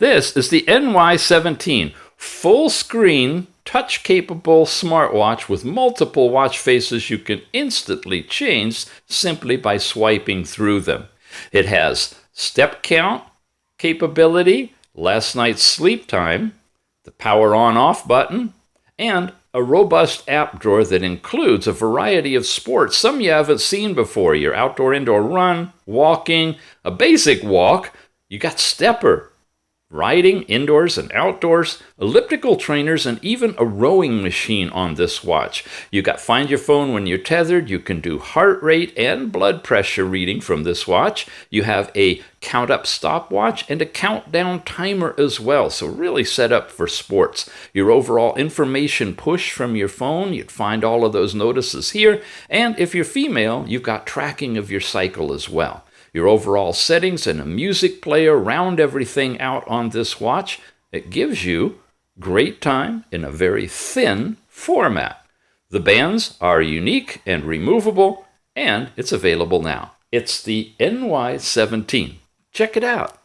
This is the NY17 full-screen, touch-capable smartwatch with multiple watch faces you can instantly change simply by swiping through them. It has step count capability, last night's sleep time, the power on-off button, and a robust app drawer that includes a variety of sports, some you haven't seen before. Your outdoor-indoor run, walking, a basic walk. You got stepper, riding indoors and outdoors, elliptical trainers, and even a rowing machine on this watch. You got find your phone when you're tethered. You can do heart rate and blood pressure reading from this watch. You have a count up stopwatch and a countdown timer as well. So really set up for sports. Your overall information push from your phone, you'd find all of those notices here. And if you're female, you've got tracking of your cycle as well. Your overall settings and a music player round everything out on this watch. It gives you great time in a very thin format. The bands are unique and removable, and it's available now. It's the NY17. Check it out.